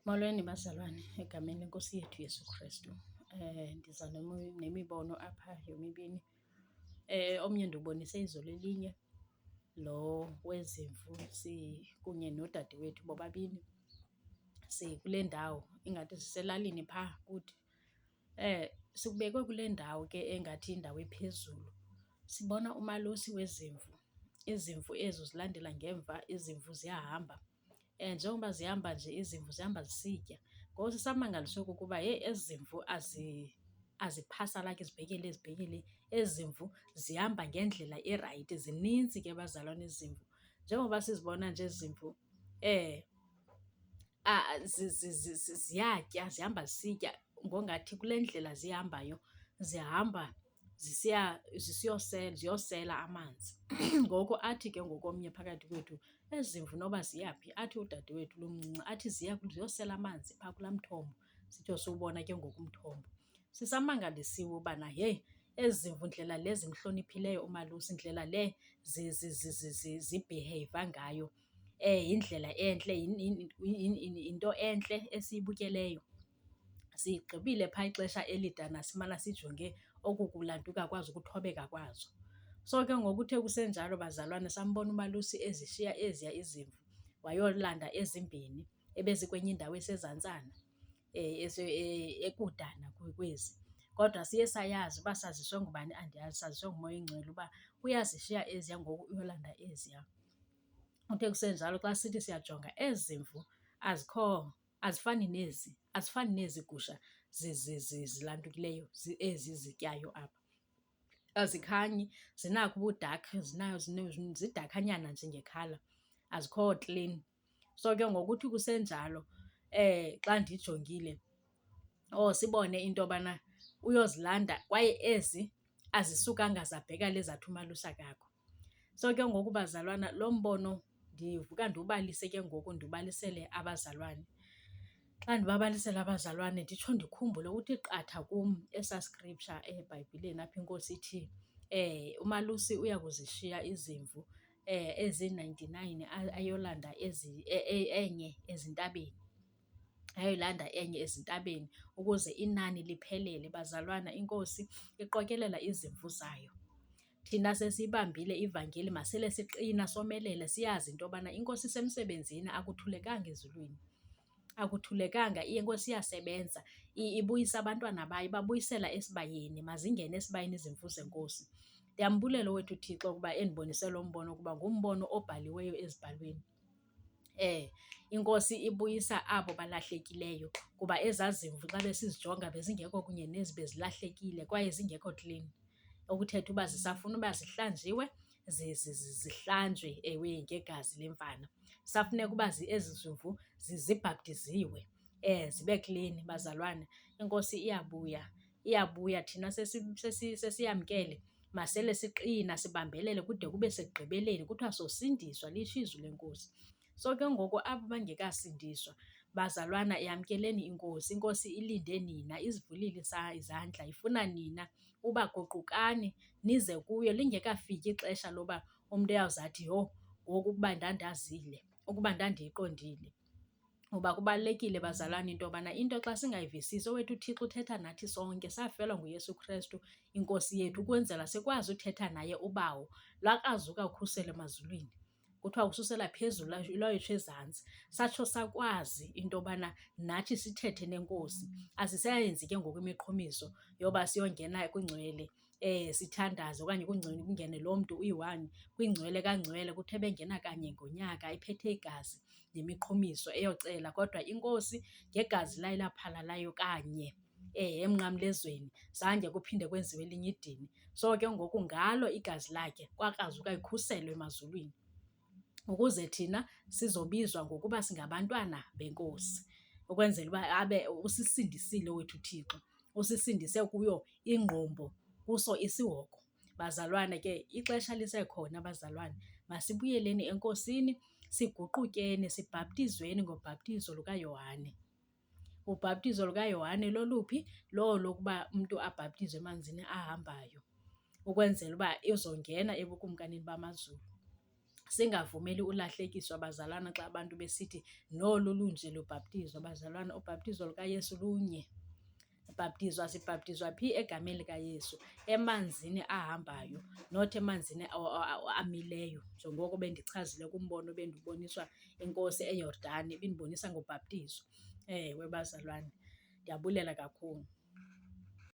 Molweni bazalwane, egameni leNkosi yethu Yesu Kristu. Ndiza nemibono apha yomibini. Omnye ndiwubonise izolo elinye, lo wezimvu kunye nodade wethu bobabini sikule ndawo ingathi siselalini phaa kuthi. Sikubekwe kule ndawo ke engathi yindawo ephezulu. Sibona umalusi wezimvu, izimvu ezo zilandela ngemva, izimvu ziyahamba. Njengoba zihamba nje izimvu zihamba zisitya. Ngoku sisamangaliswe kukuba ezi zimvu aziphasa like izibhekile. Ezi zimvu zihamba ngendlela erayithi. Zinintsi ke bazalwane ezi zimvu. Njengoba sizibona nje ezi zimvu ziyatya, zihamba zisitya ngongathi kule ndlela zihambayo zihamba ziyosela amanzi. Ngoku athi ke ngokomnye phakathi kwethu, ezi zimvu noba ziyaphi, athi udade wethu lo mncinci athi ziyosela amanzi phaa kulaa mthombo sitsho siwubona ke ngoku umthombo. Sisamangalisiwe ubana ezi zimvu ndlela le zimhloniphileyo umalusi, ndlela le zibheheyiva ngayo yindlela entle, yinto entle esiyibukeleyo. Sigqibile phaa ixesha elidana simana sijonge oku kulantuka kwazo, ukuthobeka kwazo. So ke ngoku uthe kusenjalo bazalwane, sambona umalusi ezishiya eziya izimvu wayolanda ezimbini ebezikwenye indawo esezantsana ekudana kwezi. Kodwa siye sayazi uba saziswe ngubani andiyazi, saziswe nguMoya Oyingcwele uba uyazishiya eziya ngoku uyolanda eziya. Uthe kusenjalo xa sithi siyajonga ezi zimvu azifani nezi gusha zilantukileyo ezi zityayo apha. Azikhanyi, zinakho ubudakha, zidakhanyana nje ngekhala, azikho clean. So ke ngokuthi kusenjalo xa ndijongile sibone into yobana uyozilanda kwaye ezi azisukanga zabheka le zathi umalusi akakho. So ke ngoku bazalwana, lo mbono ndivuka ndiwubalise ke ngoku, ndiwubalisele abazalwane. Xa ndibabalisela abazalwane nditsho ndikhumbule uthi qatha kum esaa scripture eBhayibhileni apho iNkosi ithi umalusi uya kuzishiya izimvu ezi-99 ayolanda enye ezintabeni. Ayoyilanda enye ezintabeni ukuze inani liphelele. Bazalwana, iNkosi iqokelela izimvu zayo. Thina sesiyibambile ivangeli masele siqina somelele, siyazi into yobana iNkosi isemsebenzini, akuthulekanga ezulwini. Akuthulekanga, iNkosi iyasebenza, ibuyisa abantwana bayo, ibabuyisela esibayeni, mazingene esibayeni izimvu zeNkosi. Ndiyambulela wethu uThixo ukuba endibonise lo mbono ukuba ngumbono obhaliweyo ezibhalweni. iNkosi ibuyisa abo balahlekileyo kuba ezaa zimvu xa besizijonga bezingekho kunye nezi bezilahlekile kwaye zingekho clean. Okuthetha uba zisafuna uba zihlanjiwe, zihlanjwe ngegazi lemfana. Safuneka uba ezi zimvu zibhaptiziwe zibe clean. Bazalwane, iNkosi iyabuya thina sesiyamkele, masele siqina sibambelele kude kube sekugqibeleni, kuthiwa sosindiswa litsho izwi leNkosi. So ke ngoku abo bangekasindiswa, bazalwana, yamkeleni iNkosi. iNkosi ilinde nina, izivulile izandla, ifuna nina uba guqukani nize kuyo lingekafiki ixesha loba umntu uyawuzathi ngoku ukuba ndandazile, ukuba ndandiyiqondile. Uba kubalulekile bazalwane into yobana into xa singayivisisi, owethu uThixo uthetha nathi sonke. Safelwa nguYesu Kristu iNkosi yethu ukwenzela sikwazi uthetha naye ubawo lwakazuka ukhuselo emazulwini. Kuthiwa ususela phezulu lwayotsho ezantsi. Satsho sakwazi into yobana nathi sithethe neNkosi. Asisayenzi ke ngoku imiqhumiso yoba siyongena kwingcwele sithandaze okanye kwingcwele kungene lo mntu uyi-one kwingcwele kangcwele kuthi ebengena kanye ngonyaka ephethe igazi nemiqhumiso eyocela. Kodwa iNkosi ngegazi layo laphalalayo kanye emnqamlezweni zange kuphinde kwenziwe elinye idini. So ke ngoku ngalo igazi lakhe kwakazuka ikhuselwe emazulwini ukuze thina sizobizwa ngokuba singabantwana beNkosi, ukwenzela uba usisindisile wethu uThixo, usisindise kuyo ingqumbo, kuso isihoko. Bazalwane ke ixesha lisekhona bazalwane, masibuyeleni eNkosini, siguqukeni, sibhaptizweni ngobhaptizo lukaYohane. Ubhaptizo lukaYohane loluphi? Lo lokuba umntu abhaptizwe emanzini ahambayo ukwenzela uba izongena ebukumkanini bamazulu. Singavumeli ulahlekiswa bazalwana xa abantu besithi nolu lunje lubhaptizwa. Bazalwana, ubhaptizo lukaYesu lunye. Sibhaptizwa phi? Egameni likaYesu, emanzini ahambayo, not emanzini amileyo, njengoko bendichazile kumbono bendiboniswa iNkosi eYordani, ibindibonisa ngobhaptizo. Ewe bazalwane, ndiyabulela kakhulu.